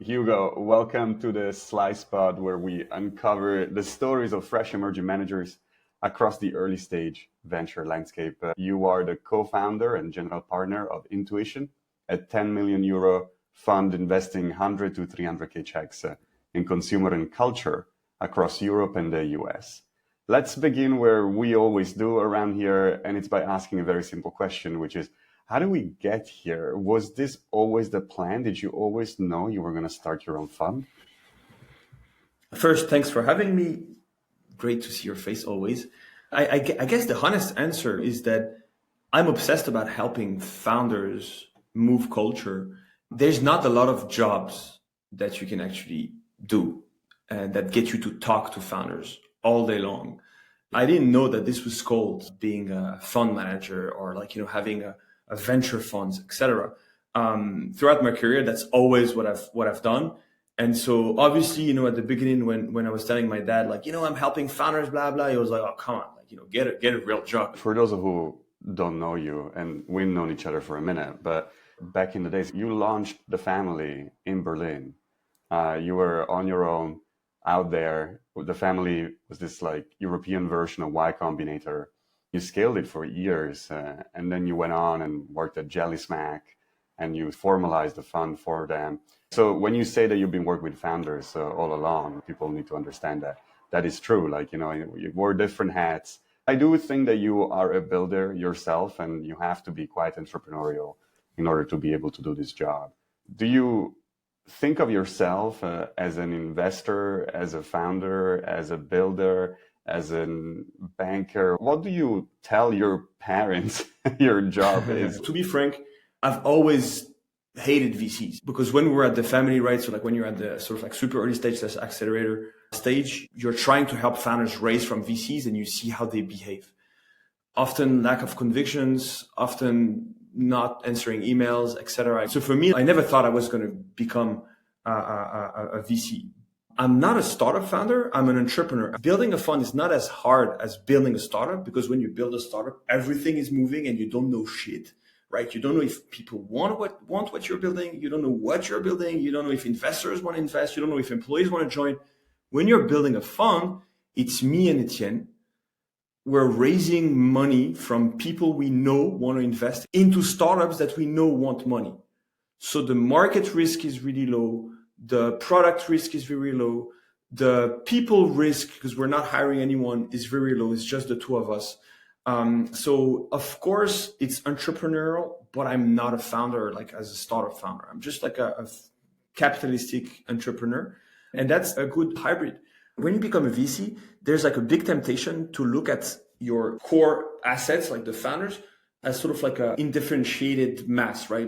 Hugo, welcome to the Slice Pod where we uncover the stories of fresh emerging managers across the early stage venture landscape. You are the co-founder and general partner of Intuition, a 10 million euro fund investing 100 to 300k checks in consumer and culture across Europe and the US. Let's begin where we always do around here, and it's by asking a very simple question, which is, how do we get here? Was this always the plan? Did you always know you were going to start your own fund? First, thanks for having me. Great to see your face always. I guess the honest answer is that I'm obsessed about helping founders move culture. There's not a lot of jobs that you can actually do that get you to talk to founders all day long. I didn't know that this was called being a fund manager or having a venture funds, etc. Throughout my career, that's always what I've done. And so obviously, at the beginning when I was telling my dad, I'm helping founders, blah, blah, he was like, oh, come on, get a real job. For those who don't know you, and we've known each other for a minute, but back in the days, you launched the family in Berlin. You were on your own out there. The family was this European version of Y Combinator. You scaled it for years, and then you went on and worked at Jelly Smack, and you formalized the fund for them. So when you say that you've been working with founders all along, people need to understand that that is true. You wore different hats. I do think that you are a builder yourself, and you have to be quite entrepreneurial in order to be able to do this job. Do you think of yourself as an investor, as a founder, as a builder, as a banker? What do you tell your parents your job is? To be frank, I've always hated VCs because when we're at the family, right? So when you're at the super early stage, that's accelerator stage, you're trying to help founders raise from VCs and you see how they behave. Often lack of convictions, often not answering emails, etc. So for me, I never thought I was going to become a VC. I'm not a startup founder. I'm an entrepreneur. Building a fund is not as hard as building a startup because when you build a startup, everything is moving and you don't know shit, right? You don't know if people want what you're building. You don't know what you're building. You don't know if investors want to invest. You don't know if employees want to join. When you're building a fund, it's me and Etienne. We're raising money from people we know want to invest into startups that we know want money. So the market risk is really low. The product risk is very low. The people risk, because we're not hiring anyone, is very low. It's just the two of us. So of course it's entrepreneurial, but I'm not a founder, as a startup founder. I'm just a capitalistic entrepreneur. And that's a good hybrid. When you become a VC, there's a big temptation to look at your core assets, like the founders, as a indifferentiated mass, right?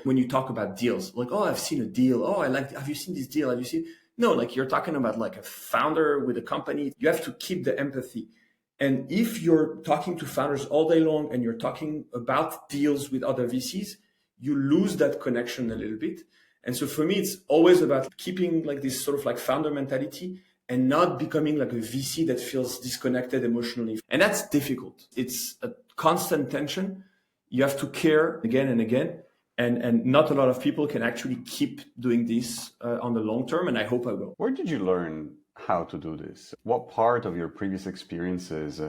When you talk about deals, I've seen a deal. Have you seen this deal? Have you seen? No, you're talking about a founder with a company. You have to keep the empathy. And if you're talking to founders all day long and you're talking about deals with other VCs, you lose that connection a little bit. And so for me, it's always about keeping this founder mentality and not becoming a VC that feels disconnected emotionally. And that's difficult. It's a constant tension. You have to care again and again. And not a lot of people can actually keep doing this on the long term. And I hope I will. Where did you learn how to do this? What part of your previous experiences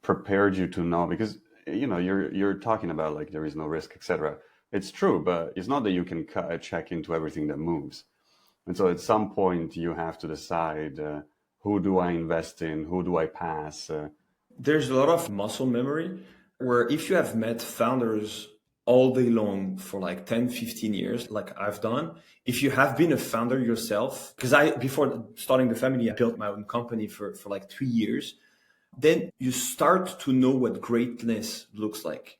prepared you to know? Because, you're talking about there is no risk, etc. It's true, but it's not that you can cut a check into everything that moves. And so at some point you have to decide, who do I invest in? Who do I pass? There's a lot of muscle memory where if you have met founders all day long for 10, 15 years, like I've done, if you have been a founder yourself, because before starting the family, I built my own company for 3 years, then you start to know what greatness looks like.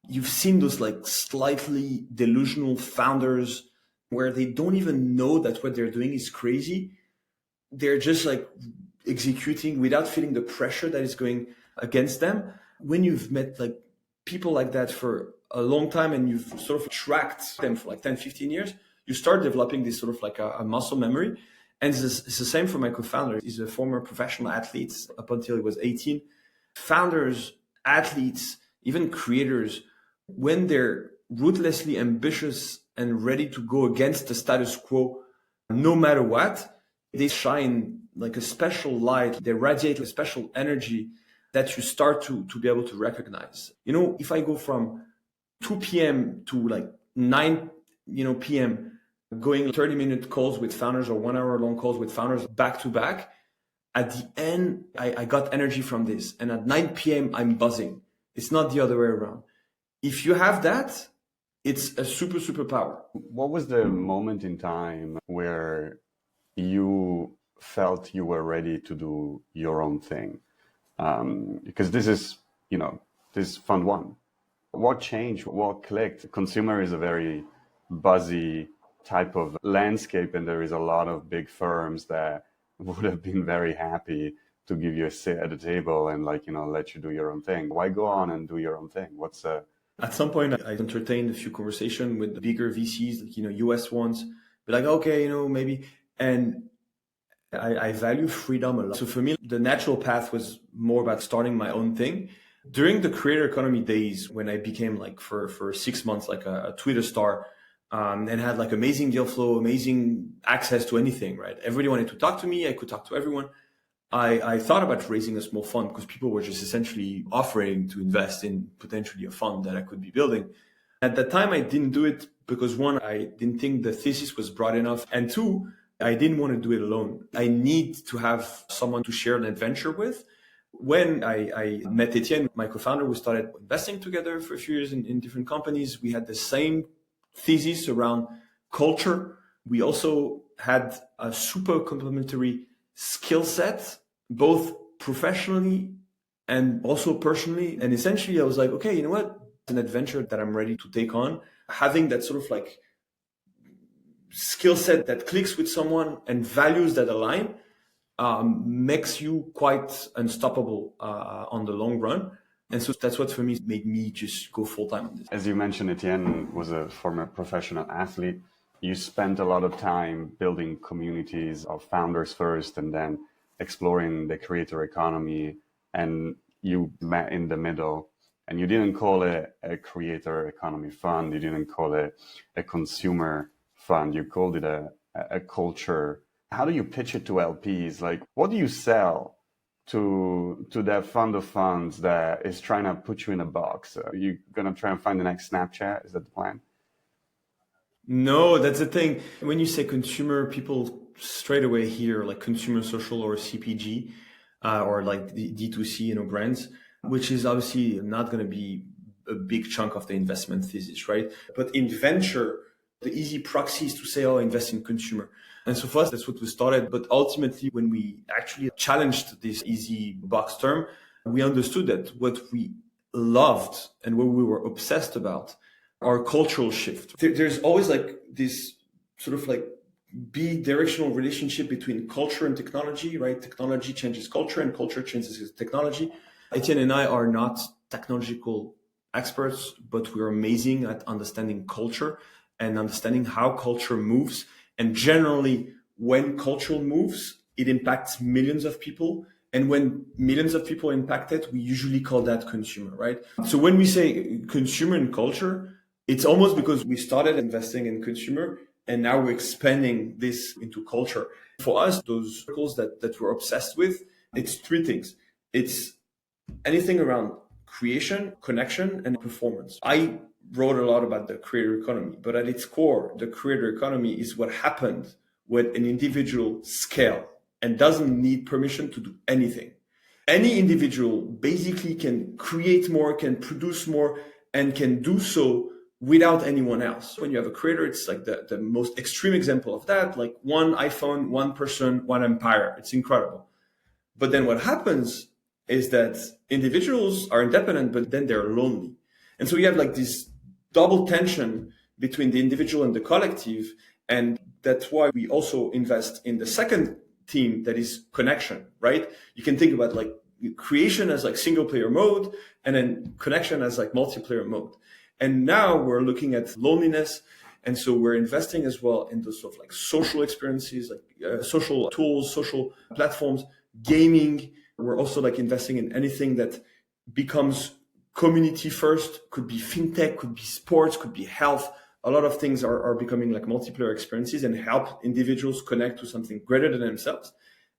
You've seen those slightly delusional founders where they don't even know that what they're doing is crazy. They're just executing without feeling the pressure that is going against them. When you've met people like that for a long time and you've tracked them for 10, 15 years, you start developing this a muscle memory. And it's the same for my co-founder. He's a former professional athlete up until he was 18. Founders, athletes, even creators, when they're ruthlessly ambitious and ready to go against the status quo no matter what, they shine like a special light. They radiate a special energy that you start to be able to recognize. If I go from 2 p.m. to like 9 p.m., going 30-minute calls with founders or 1 hour long calls with founders back to back, at the end, I got energy from this. And at 9 p.m., I'm buzzing. It's not the other way around. If you have that, it's a super power. What was the moment in time where you felt you were ready to do your own thing? Because this is fund one. What changed? What clicked? Consumer is a very buzzy type of landscape, and there is a lot of big firms that would have been very happy to give you a seat at the table and let you do your own thing. Why go on and do your own thing? At some point, I entertained a few conversations with bigger VCs, like, US ones, but like, okay, maybe. And I value freedom a lot. So for me, the natural path was more about starting my own thing. During the creator economy days, when I became like for 6 months, like a Twitter star, and had like amazing deal flow, amazing access to anything, right? Everybody wanted to talk to me. I could talk to everyone. I thought about raising a small fund because people were just essentially offering to invest in potentially a fund that I could be building. At that time, I didn't do it because one, I didn't think the thesis was broad enough. And two, I didn't want to do it alone. I need to have someone to share an adventure with. When I met Etienne, my co-founder, we started investing together for a few years in different companies. We had the same thesis around culture. We also had a super complementary skill set, both professionally and also personally. And essentially I was like, okay, you know what? It's an adventure that I'm ready to take on. Having that sort of like skill set that clicks with someone and values that align makes you quite unstoppable on the long run. And so that's what for me made me just go full time on this. As you mentioned, Etienne was a former professional athlete. You spent a lot of time building communities of founders first and then exploring the creator economy, and you met in the middle. And you didn't call it a creator economy fund. You didn't call it a consumer fund. You called it a culture. How do you pitch it to LPs? Like, what do you sell to that fund of funds that is trying to put you in a box? Are you going to try and find the next Snapchat? Is that the plan? No, that's the thing. When you say consumer, people straight away hear like consumer social or CPG or like the D2C, brands, which is obviously not going to be a big chunk of the investment thesis, right? But in venture, the easy proxy is to say, oh, invest in consumer. And so for us, that's what we started. But ultimately, when we actually challenged this easy box term, we understood that what we loved and what we were obsessed about, our cultural shift. There's always like this sort of like bi-directional relationship between culture and technology, right? Technology changes culture and culture changes technology. Etienne and I are not technological experts, but we're amazing at understanding culture and understanding how culture moves. And generally, when culture moves, it impacts millions of people. And when millions of people are impacted, we usually call that consumer, right? So when we say consumer and culture, it's almost because we started investing in consumer and now we're expanding this into culture. For us, those circles that we're obsessed with, it's three things. It's anything around creation, connection, and performance. I wrote a lot about the creator economy, but at its core, the creator economy is what happened when an individual scale and doesn't need permission to do anything. Any individual basically can create more, can produce more, and can do so without anyone else. When you have a creator, it's like the most extreme example of that, like one iPhone, one person, one empire. It's incredible. But then what happens is that individuals are independent, but then they're lonely. And so you have like this double tension between the individual and the collective. And that's why we also invest in the second theme, that is connection, right? You can think about like creation as like single player mode and then connection as like multiplayer mode. And now we're looking at loneliness. And so we're investing as well in those sort of like social experiences, like social tools, social platforms, gaming. We're also like investing in anything that becomes community first, could be fintech, could be sports, could be health, a lot of things are becoming like multiplayer experiences and help individuals connect to something greater than themselves.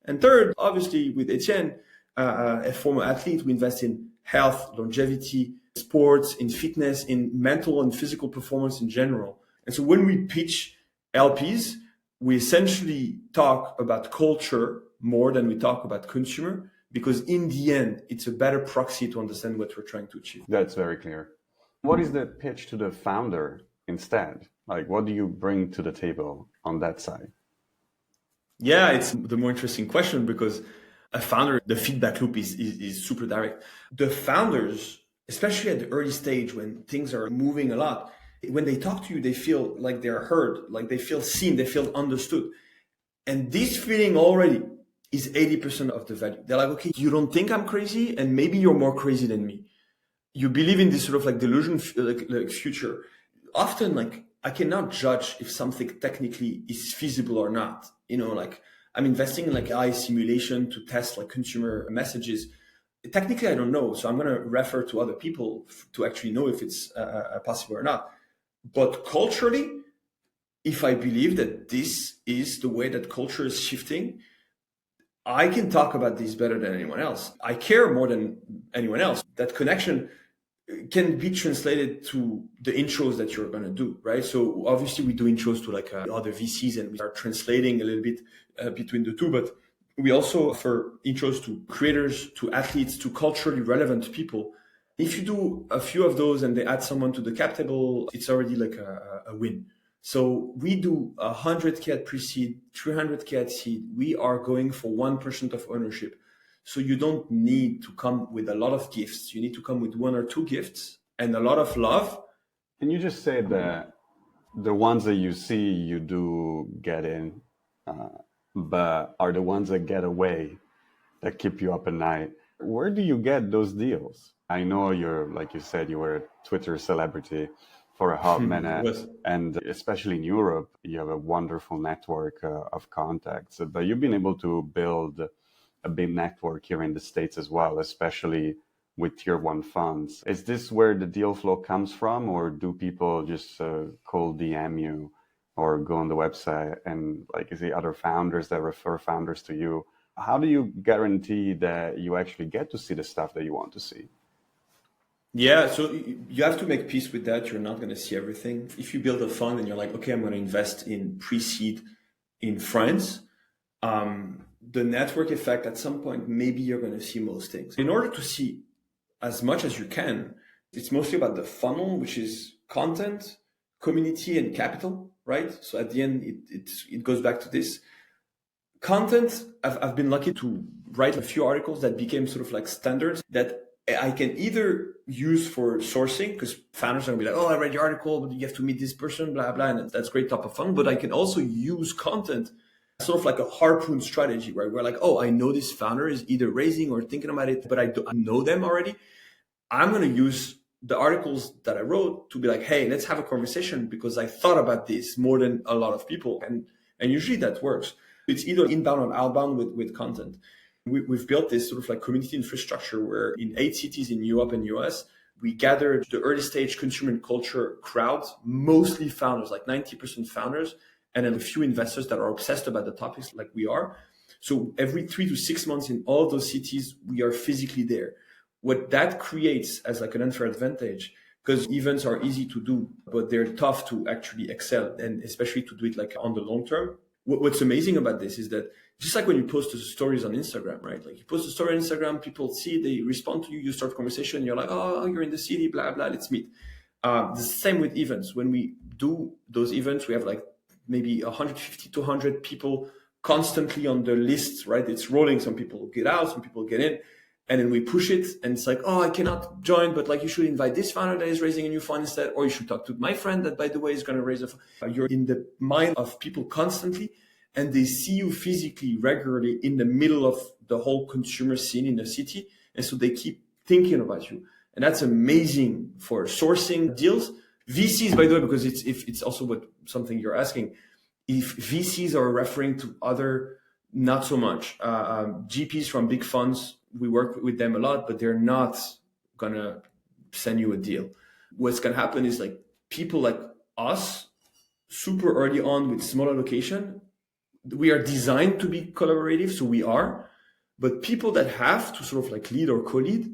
And third, obviously, with Etienne, a former athlete, we invest in health, longevity, sports, in fitness, in mental and physical performance in general. And so when we pitch LPs, we essentially talk about culture more than we talk about consumer, because in the end, it's a better proxy to understand what we're trying to achieve. That's very clear. What is the pitch to the founder instead? Like, what do you bring to the table on that side? Yeah, it's the more interesting question, because a founder, the feedback loop is super direct. The founders, especially at the early stage when things are moving a lot, when they talk to you, they feel like they're heard, like they feel seen, they feel understood. And this feeling already is 80% of the value. They're like, okay, you don't think I'm crazy, and maybe you're more crazy than me. You believe in this sort of like delusion, like future. Often, like, I cannot judge if something technically is feasible or not. You know, like, I'm investing in like AI simulation to test like consumer messages. Technically, I don't know. So I'm going to refer to other people to actually know if it's possible or not. But culturally, if I believe that this is the way that culture is shifting, I can talk about this better than anyone else. I care more than anyone else. That connection can be translated to the intros that you're going to do, right? So obviously we do intros to like other VCs, and we are translating a little bit between the two, but we also offer intros to creators, to athletes, to culturally relevant people. If you do a few of those and they add someone to the cap table, it's already like a win. So we do 100K at pre-seed, 300K at seed. We are going for 1% of ownership. So you don't need to come with a lot of gifts. You need to come with one or two gifts and a lot of love. And you just said that the ones that you see, you do get in, but are the ones that get away that keep you up at night. Where do you get those deals? I know you're, like you said, you were a Twitter celebrity for a hot minute. Yes. And especially in Europe, you have a wonderful network of contacts. But you've been able to build a big network here in the States as well, especially with tier one funds. Is this where the deal flow comes from, or do people just cold DM you or go on the website and like is the other founders that refer founders to you? How do you guarantee that you actually get to see the stuff that you want to see? Yeah, so you have to make peace with that. You're not going to see everything. If you build a fund and you're like, okay, I'm going to invest in pre-seed in France, the network effect, at some point, maybe you're going to see most things. In order to see as much as you can, it's mostly about the funnel, which is content, community, and capital, right? So at the end, it goes back to this. Content, I've been lucky to write a few articles that became sort of like standards that I can either use for sourcing, because founders are going to be like, oh, I read your article, but you have to meet this person, blah, blah, and that's great top of funnel. But I can also use content sort of like a harpoon strategy, right? Where like, oh, I know this founder is either raising or thinking about it, but I know them already. I'm going to use the articles that I wrote to be like, hey, let's have a conversation because I thought about this more than a lot of people. And usually that works. It's either inbound or outbound with content. We've built this sort of like community infrastructure where in 8 cities in Europe and US, we gathered the early stage consumer and culture crowds, mostly founders, like 90% founders, and then a few investors that are obsessed about the topics like we are. So every 3 to 6 months in all of those cities, we are physically there. What that creates as like an unfair advantage, because events are easy to do, but they're tough to actually excel, and especially to do it like on the long term. What's amazing about this is that just like when you post stories on Instagram, right? Like you post a story on Instagram, people see, they respond to you, you start conversation, you're like, oh, you're in the city, blah, blah, let's meet. The same with events. When we do those events, we have like maybe 150 to 100 people constantly on the list, right? It's rolling. Some people get out, some people get in. And then we push it and it's like, oh, I cannot join, but like you should invite this founder that is raising a new fund instead, or you should talk to my friend that, by the way, is going to raise a fund. You're in the mind of people constantly, and they see you physically regularly in the middle of the whole consumer scene in the city. And so they keep thinking about you. And that's amazing for sourcing deals. VCs, by the way, because it's also something you're asking. If VCs are referring to other, not so much. GPs from big funds, we work with them a lot, but they're not going to send you a deal. What's going to happen is like people like us super early on with small allocation, we are designed to be collaborative, so we are. But people that have to sort of like lead or co-lead,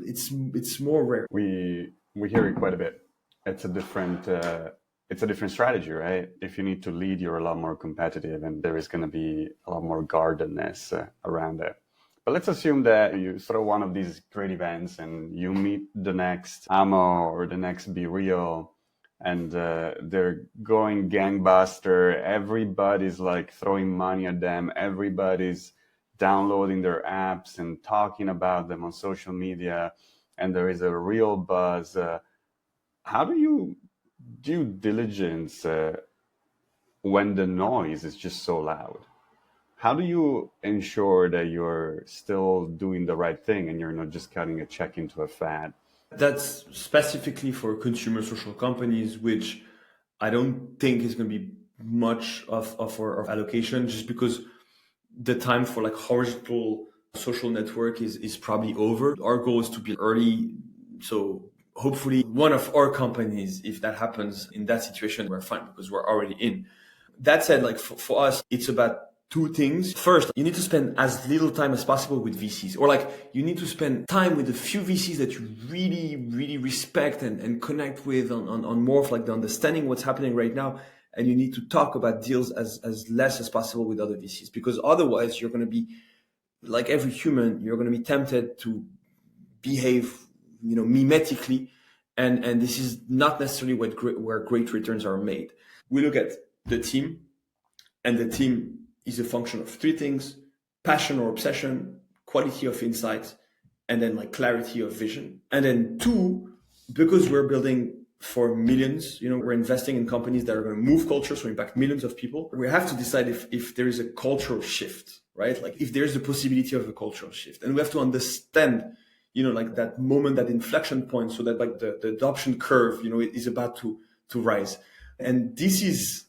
it's more rare. We hear it quite a bit. It's a different strategy, right? If you need to lead, you're a lot more competitive, and there is going to be a lot more guardedness around it. But let's assume that you throw one of these great events and you meet the next Amo or the next Be Real, and they're going gangbuster. Everybody's like throwing money at them. Everybody's downloading their apps and talking about them on social media, and there is a real buzz. How do you due diligence when the noise is just so loud? How do you ensure that you're still doing the right thing and you're not just cutting a check into a fad? That's specifically for consumer social companies, which I don't think is going to be much of our allocation, just because the time for like horizontal social network is probably over. Our goal is to be early. So hopefully one of our companies, if that happens in that situation, we're fine because we're already in. That said, like for us, it's about two things. First, you need to spend as little time as possible with VCs, or like you need to spend time with a few VCs that you really, really respect and connect with on more of like the understanding what's happening right now. And you need to talk about deals as less as possible with other VCs, because otherwise you're going to be like every human, you're going to be tempted to behave, mimetically. And this is not necessarily where great returns are made. We look at the team, and the team is a function of three things: passion or obsession, quality of insight, and then like clarity of vision. And then two, because we're building for millions, we're investing in companies that are going to move culture, so impact millions of people. We have to decide if there is a cultural shift, right? Like if there's the possibility of a cultural shift. And we have to understand, like that moment, that inflection point, so that like the adoption curve, is about to rise. And this is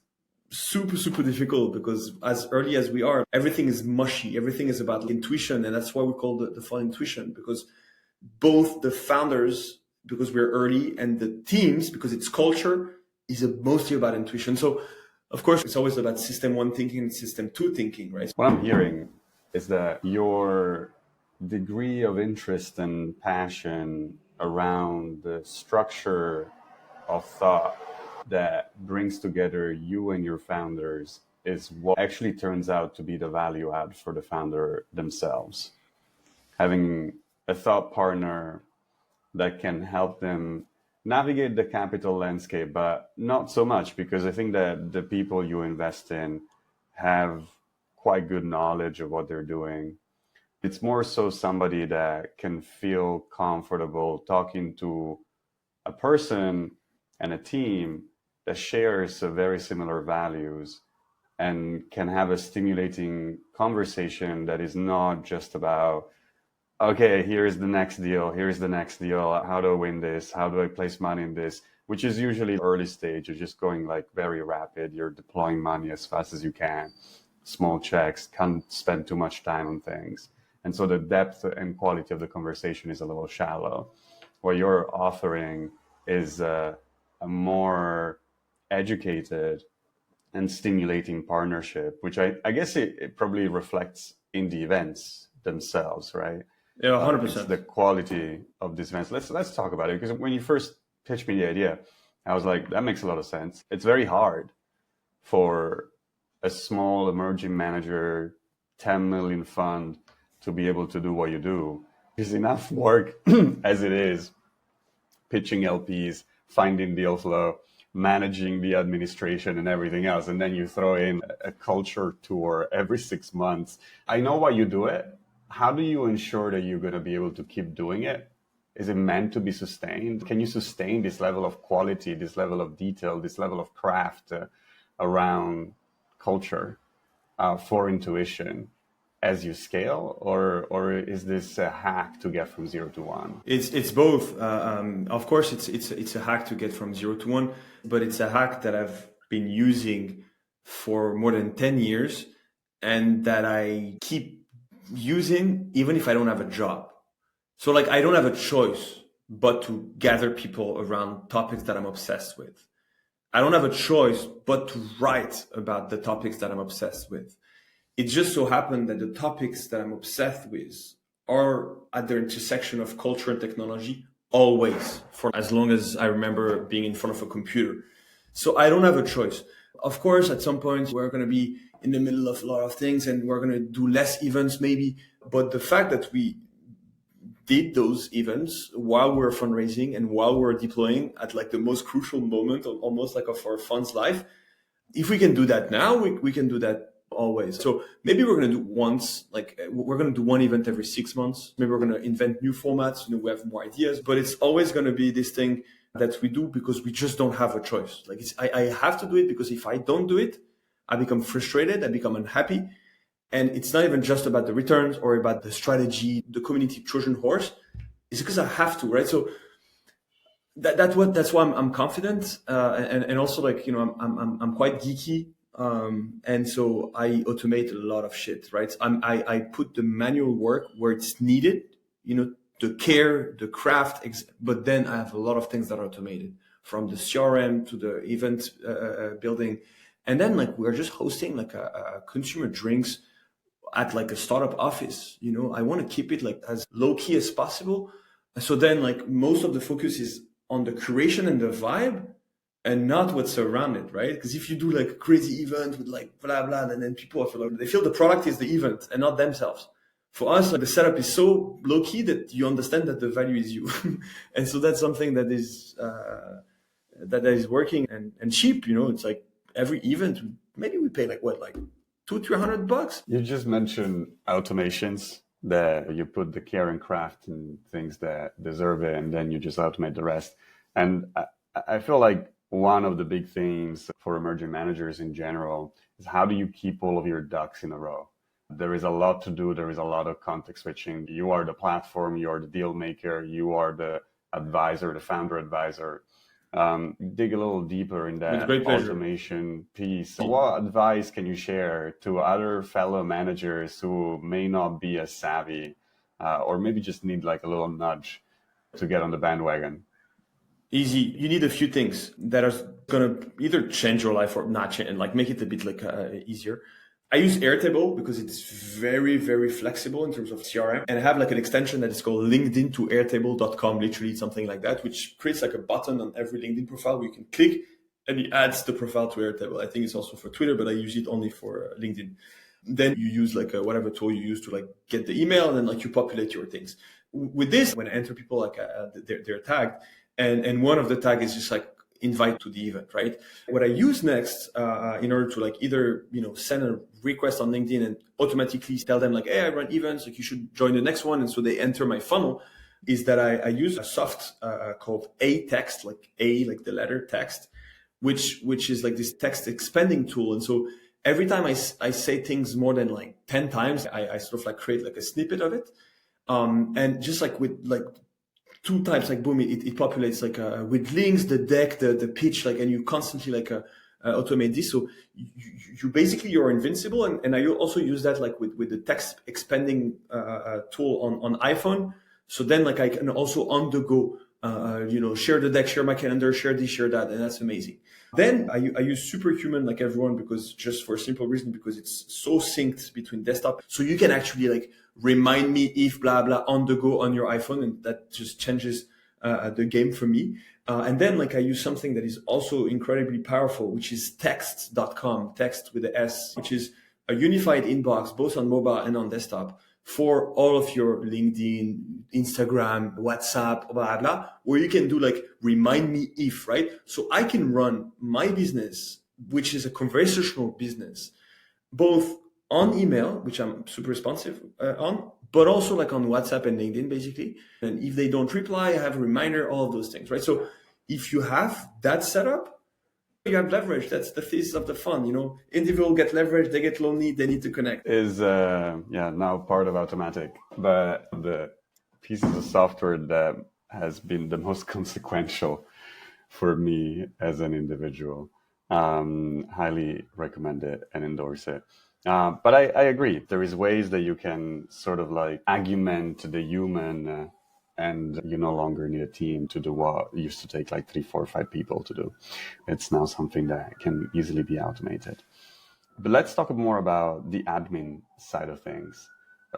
super, super difficult, because as early as we are, everything is mushy. Everything is about intuition. And that's why we call the fund intuition, because both the founders, because we're early, and the teams, because it's culture, is mostly about intuition. So of course, it's always about system one thinking and system two thinking, right? What I'm hearing is that your degree of interest and passion around the structure of thought that brings together you and your founders is what actually turns out to be the value add for the founder themselves. Having a thought partner that can help them navigate the capital landscape, but not so much, because I think that the people you invest in have quite good knowledge of what they're doing. It's more so somebody that can feel comfortable talking to a person and a team that shares very similar values and can have a stimulating conversation that is not just about, okay, here's the next deal, how do I win this, how do I place money in this, which is usually early stage. You're just going like very rapid, you're deploying money as fast as you can, small checks, can't spend too much time on things. And so the depth and quality of the conversation is a little shallow. What you're offering is a more educated and stimulating partnership, which I guess it probably reflects in the events themselves, right? Yeah, 100%. It's the quality of these events. Let's talk about it, because when you first pitched me the idea, I was like, that makes a lot of sense. It's very hard for a small emerging manager, 10 million fund, to be able to do what you do. There's enough work as it is, pitching LPs, finding deal flow, managing the administration and everything else. And then you throw in a culture tour every 6 months. I know why you do it. How do you ensure that you're going to be able to keep doing it? Is it meant to be sustained? Can you sustain this level of quality, this level of detail, this level of craft around culture for intuition as you scale, or is this a hack to get from 0 to 1? It's both. Of course, it's a hack to get from 0 to 1, but it's a hack that I've been using for more than 10 years, and that I keep using even if I don't have a job. So like I don't have a choice but to gather people around topics that I'm obsessed with. I don't have a choice but to write about the topics that I'm obsessed with. It just so happened that the topics that I'm obsessed with are at the intersection of culture and technology always, for as long as I remember being in front of a computer. So I don't have a choice. Of course, at some point, we're going to be in the middle of a lot of things and we're going to do less events maybe. But the fact that we did those events while we're fundraising and while we're deploying at like the most crucial moment of almost like of our fund's life, if we can do that now, we can do that always. So maybe we're going to do we're going to do one event every 6 months. Maybe we're going to invent new formats. We have more ideas, but it's always going to be this thing that we do because we just don't have a choice. Like I have to do it because if I don't do it, I become frustrated, I become unhappy. And it's not even just about the returns or about the strategy, the community Trojan horse. It's because I have to, right? So that's why I'm confident, and also like I'm quite geeky, and so I automate a lot of shit, right? I put the manual work where it's needed, the care, the craft, but then I have a lot of things that are automated, from the CRM to the event building, and then like we're just hosting like a consumer drinks at like a startup office. I want to keep it like as low key as possible. So then like most of the focus is on the curation and the vibe and not what's around it, right? Because if you do like a crazy event with like blah, blah, and then people feel like they feel the product is the event and not themselves. For us, like, the setup is so low key that you understand that the value is you. And so that's something that is working and cheap, It's like every event, maybe we pay like $200-300. You just mentioned automations, that you put the care and craft in things that deserve it, and then you just automate the rest. And I feel like one of the big things for emerging managers in general is how do you keep all of your ducks in a row? There is a lot to do. There is a lot of context switching. You are the platform, you are the deal maker, you are the advisor, the founder advisor. Dig a little deeper in that automation piece. What advice can you share to other fellow managers who may not be as savvy, or maybe just need like a little nudge to get on the bandwagon? Easy. You need a few things that are going to either change your life or not change, and like make it a bit like easier. I use Airtable because it's very, very flexible in terms of CRM, and I have like an extension that is called LinkedIn to Airtable.com, literally something like that, which creates like a button on every LinkedIn profile where you can click and it adds the profile to Airtable. I think it's also for Twitter, but I use it only for LinkedIn. Then you use like whatever tool you use to like get the email, and then like you populate your things. With this, when I enter people, like they're tagged, and one of the tag is just like invite to the event, right? What I use next in order to like either send a request on LinkedIn and automatically tell them like, hey, I run events, like you should join the next one, and so they enter my funnel, is that I use a soft called A text, like A, like the letter text, which is like this text expanding tool. And so every time I say things more than like 10 times, I sort of like create like a snippet of it, and just like with like 2 types, like boom, it populates like with links, the deck, the pitch, like, and you constantly like automate this. So you basically, you're invincible. And I also use that like with the text expanding tool on iPhone. So then like I can also on the go, share the deck, share my calendar, share this, share that. And that's amazing. Then I use Superhuman like everyone, because just for a simple reason, because it's so synced between desktop. So you can actually like remind me if blah, blah on the go on your iPhone. And that just changes the game for me. And then like I use something that is also incredibly powerful, which is text.com, text with the S, which is a unified inbox, both on mobile and on desktop, for all of your LinkedIn, Instagram, WhatsApp, blah, blah, where you can do like remind me if, right? So I can run my business, which is a conversational business, both on email, which I'm super responsive on, but also like on WhatsApp and LinkedIn, basically. And if they don't reply, I have a reminder, all of those things, right? So if you have that setup, you have leverage. That's the thesis of the fund. Individuals get leverage, they get lonely, they need to connect. Is now part of Automatic, but the pieces of software that has been the most consequential for me as an individual. Highly recommend it and endorse it. But I agree. There is ways that you can sort of like augment the human and you no longer need a team to do what used to take like 3, 4, 5 people to do. It's now something that can easily be automated. But let's talk more about the admin side of things.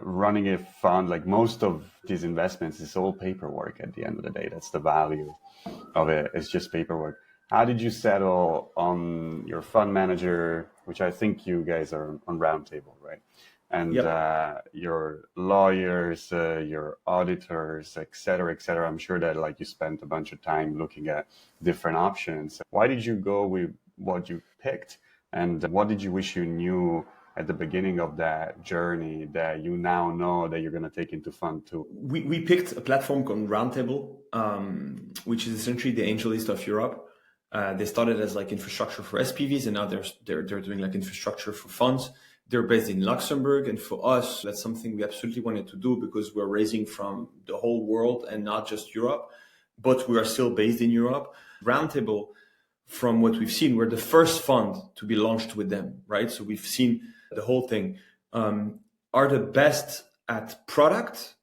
Running a fund, like most of these investments, is all paperwork at the end of the day. That's the value of it. It's just paperwork. How did you settle on your fund manager, which I think you guys are on Roundtable, right? And Yep. your lawyers, your auditors, et cetera, et cetera. I'm sure that like you spent a bunch of time looking at different options. Why did you go with what you picked? And what did you wish you knew at the beginning of that journey that you now know that you're going to take into fund two? We picked a platform called Roundtable, which is essentially the AngelList of Europe. They started as like infrastructure for SPVs, and now they're doing like infrastructure for funds. They're based in Luxembourg, and for us, that's something we absolutely wanted to do because we're raising from the whole world and not just Europe, but we are still based in Europe. Roundtable, from what we've seen, we're the first fund to be launched with them, right? So we've seen the whole thing, are the best at product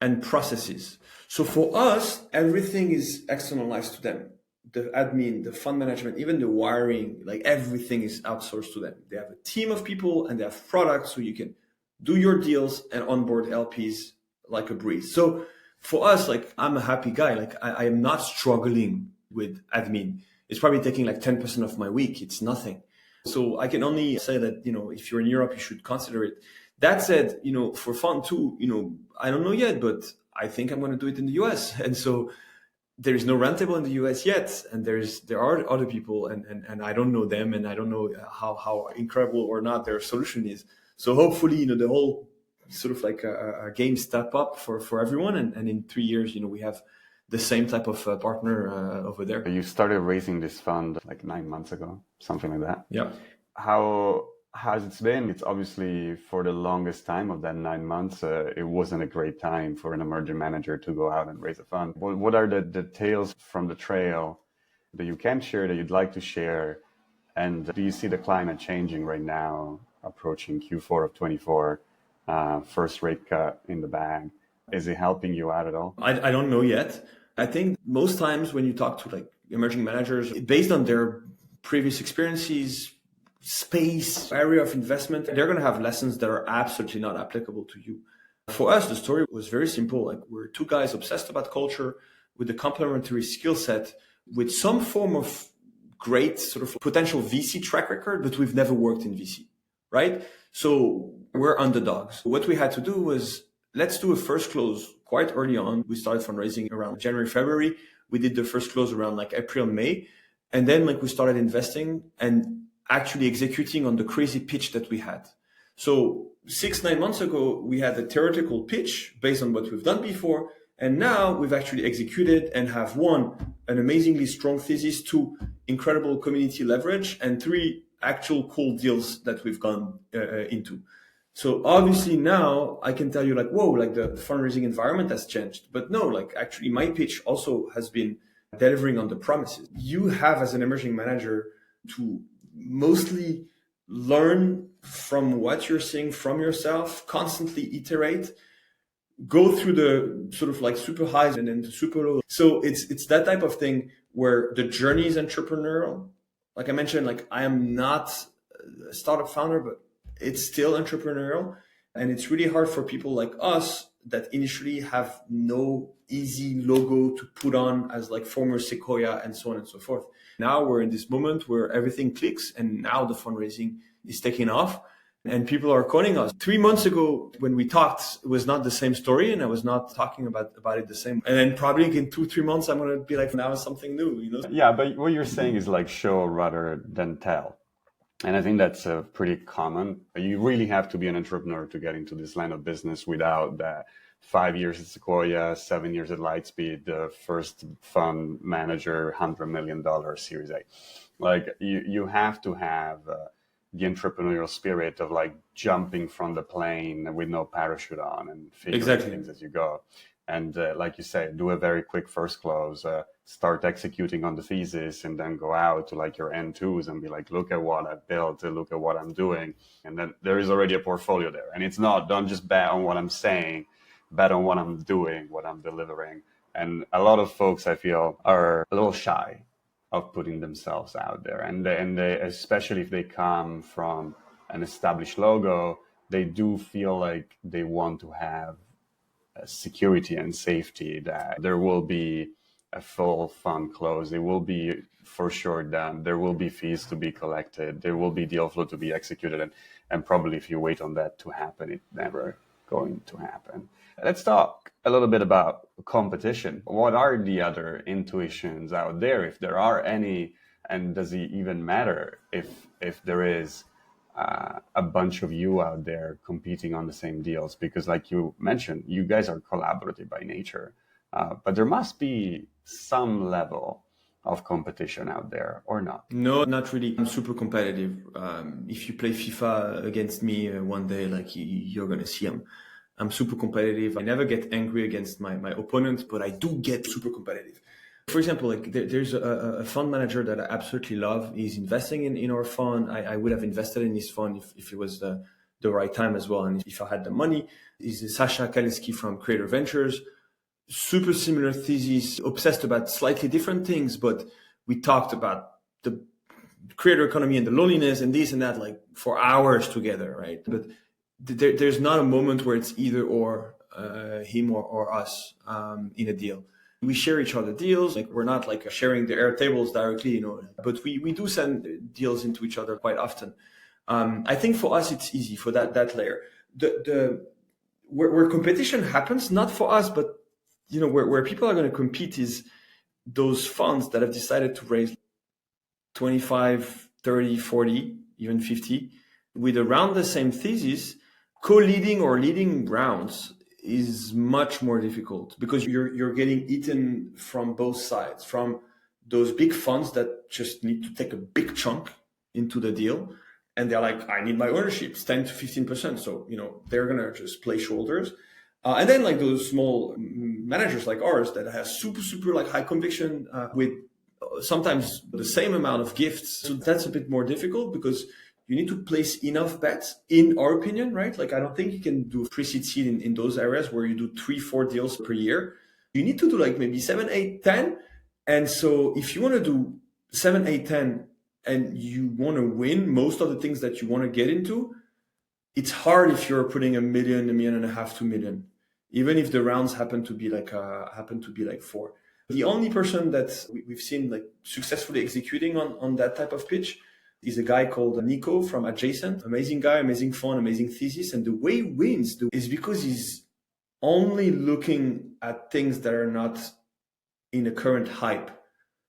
and processes. So for us, everything is externalized to them. The admin, the fund management, even the wiring, like everything is outsourced to them. They have a team of people and they have products so you can do your deals and onboard LPs like a breeze. So for us, like I'm a happy guy. Like I am not struggling with admin. It's probably taking like 10% of my week. It's nothing. So I can only say that, if you're in Europe, you should consider it. That said, for fund two, I don't know yet, but I think I'm going to do it in the US. And so there is no Roundtable in the US yet. And there are other people and I don't know them and I don't know how incredible or not their solution is. So hopefully, the whole sort of like a game step up for everyone. And in 3 years, we have the same type of partner over there. You started raising this fund like 9 months ago, something like that. Yeah. How has it been? It's obviously for the longest time of that 9 months, it wasn't a great time for an emerging manager to go out and raise a fund. What are the tales from the trail that you can share, that you'd like to share? And do you see the climate changing right now, approaching Q4 of 24, first rate cut in the bag? Is it helping you out at all? I don't know yet. I think most times when you talk to like emerging managers, based on their previous experiences, space, area of investment, they're going to have lessons that are absolutely not applicable to you. For us, the story was very simple. Like we're two guys obsessed about culture with a complementary skill set, with some form of great sort of potential VC track record, but we've never worked in VC, right? So we're underdogs. What we had to do was, let's do a first close quite early on. We started fundraising around January, February. We did the first close around like April, May. And then like we started investing and actually executing on the crazy pitch that we had. So 6-9 months ago, we had a theoretical pitch based on what we've done before. And now we've actually executed and have one, an amazingly strong thesis, two, incredible community leverage, and three, actual cool deals that we've gone into. So obviously now I can tell you like, whoa, like the fundraising environment has changed. But no, like actually my pitch also has been delivering on the promises. You have as an emerging manager to mostly learn from what you're seeing from yourself, constantly iterate, go through the sort of like super highs and then the super lows. So it's that type of thing where the journey is entrepreneurial. Like I mentioned, like I am not a startup founder, but it's still entrepreneurial. And it's really hard for people like us that initially have no easy logo to put on as like former Sequoia and so on and so forth. Now we're in this moment where everything clicks and now the fundraising is taking off and people are calling us. 3 months ago when we talked, it was not the same story and I was not talking about it the same. And then probably in 2-3 months, I'm going to be like, now it's something new, you know? Yeah, but what you're saying is like show rather than tell. And I think that's pretty common. You really have to be an entrepreneur to get into this line of business without that 5 years at Sequoia, 7 years at Lightspeed, the first fund manager, $100 million Series A. Like you have to have the entrepreneurial spirit of like jumping from the plane with no parachute on and figuring things as you go. And like you say, do a very quick first close, start executing on the thesis, and then go out to like your N2s and be like, look at what I've built, look at what I'm doing. And then there is already a portfolio there. And it's not, don't just bet on what I'm saying, bet on what I'm doing, what I'm delivering. And a lot of folks, I feel, are a little shy of putting themselves out there. And they, especially if they come from an established logo, they do feel like they want to have security and safety, that there will be a full fund close, it will be for sure done, there will be fees to be collected, there will be deal flow to be executed, and probably if you wait on that to happen, it's never going to happen. Let's talk a little bit about competition. What are the other intuitions out there, if there are any, and does it even matter if there is a bunch of you out there competing on the same deals? Because like you mentioned, you guys are collaborative by nature, but there must be some level of competition out there, or not? No, not really. I'm super competitive. If you play FIFA against me one day, like you're going to see I'm super competitive. I never get angry against my opponent, but I do get super competitive. For example, like there's a fund manager that I absolutely love. He's investing in our fund. I would have invested in his fund if it was the right time as well, and if I had the money. He's Sasha Kaliski from Creator Ventures. Super similar thesis, obsessed about slightly different things, but we talked about the creator economy and the loneliness and this and that, like for hours together, right? But there's not a moment where it's either or, him or us in a deal. We share each other deals. Like we're not like sharing the Airtables directly, but we do send deals into each other quite often. I think for us it's easy for that layer. Where competition happens, not for us, but where people are going to compete is those funds that have decided to raise 25, 30, 40, even 50 with around the same thesis. Co-leading or leading rounds is much more difficult because you're getting eaten from both sides, from those big funds that just need to take a big chunk into the deal. And they're like, I need my ownership, it's 10 to 15%. So, they're going to just play shoulders. And then like those small managers like ours that have super, super like high conviction with sometimes the same amount of gifts. So that's a bit more difficult because you need to place enough bets, in our opinion, right? Like I don't think you can do pre-seed seed in those areas where you do 3-4 deals per year. You need to do like maybe 7, 8, 10. And so if you want to do 7, 8, 10, and you want to win most of the things that you want to get into, it's hard if you're putting $1 million, $1.5 million, $2 million. Even if the rounds happen to be like 4. The only person that we've seen like successfully executing on that type of pitch is a guy called Nico from Adjacent. Amazing guy, amazing fun, amazing thesis. And the way he wins is because he's only looking at things that are not in the current hype.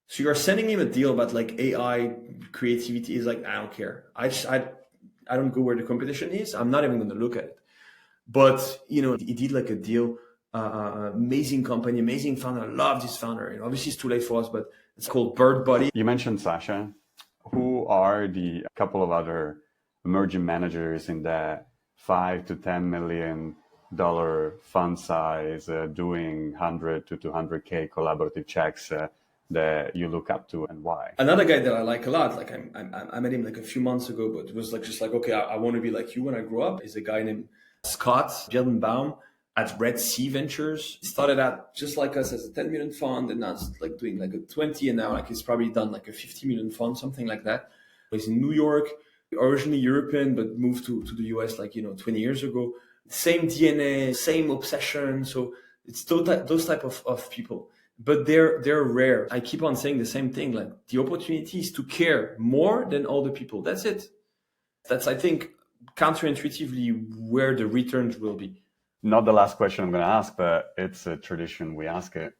So you're sending him a deal about like AI creativity. He's like, I don't care. I don't go where the competition is. I'm not even going to look at it. But, he did like a deal, amazing company, amazing founder. I love this founder. Obviously it's too late for us, but it's called Bird Body. You mentioned Sasha. Who are the couple of other emerging managers in that $5 to $10 million fund size, doing 100 to 200K collaborative checks that you look up to, and why? Another guy that I like a lot, like I met him like a few months ago, but it was like just like, okay, I want to be like you when I grow up, is a guy named Scott Geldenbaum at Red Sea Ventures. He started out just like us as a 10 million fund, and now it's like doing like a 20, and now like he's probably done like a 50 million fund, something like that. He's in New York, originally European, but moved to the US like 20 years ago. Same DNA, same obsession. So it's those type of people. But they're rare. I keep on saying the same thing. Like the opportunity is to care more than all the people. That's it. That's, I think, counterintuitively where the returns will be. Not the last question I'm going to ask, but it's a tradition. We ask it.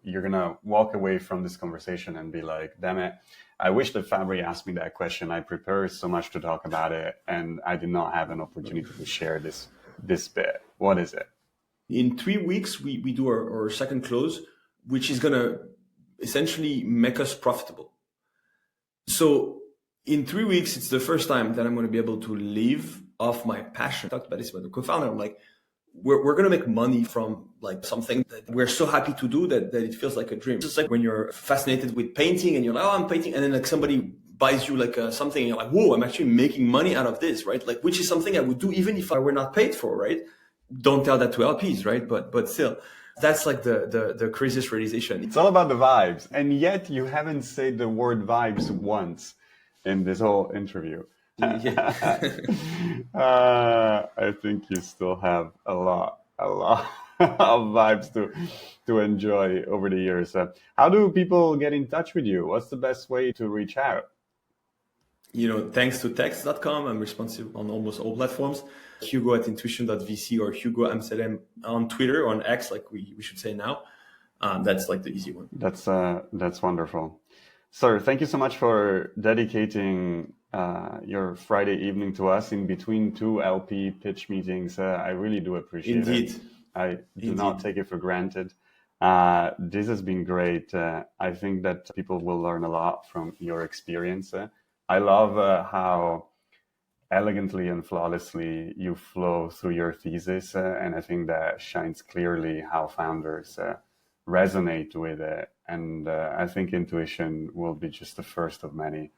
You're going to walk away from this conversation and be like, damn it, I wish that Fabry asked me that question. I prepared so much to talk about it, and I did not have an opportunity to share this bit. What is it? In 3 weeks, we do our second close, which is going to essentially make us profitable. So in 3 weeks, it's the first time that I'm going to be able to live off my passion. I talked about this with the co-founder. I'm like, we're going to make money from like something that we're so happy to do that it feels like a dream. It's just like when you're fascinated with painting and you're like, oh, I'm painting. And then like somebody buys you like something and you're like, whoa, I'm actually making money out of this, right? Like, which is something I would do even if I were not paid for, right? don't tell that to LPs, right? But still, that's like the craziest realization. It's all about the vibes, and yet you haven't said the word vibes once in this whole interview. Yeah. I think you still have a lot of vibes to enjoy over the years. How do people get in touch with you? What's the best way to reach out? Thanks to text.com, I'm responsive on almost all platforms. Hugo at intuition.vc or Hugo Ansellem on Twitter, on X, like we should say now. That's like the easy one. That's wonderful. Sir, thank you so much for dedicating your Friday evening to us in between two LP pitch meetings. I really do appreciate Indeed. it. I do Indeed. not take it for granted. This has been great. I think that people will learn a lot from your experience. I love how elegantly and flawlessly you flow through your thesis, and I think that shines clearly how founders resonate with it. And I think intuition will be just the first of many.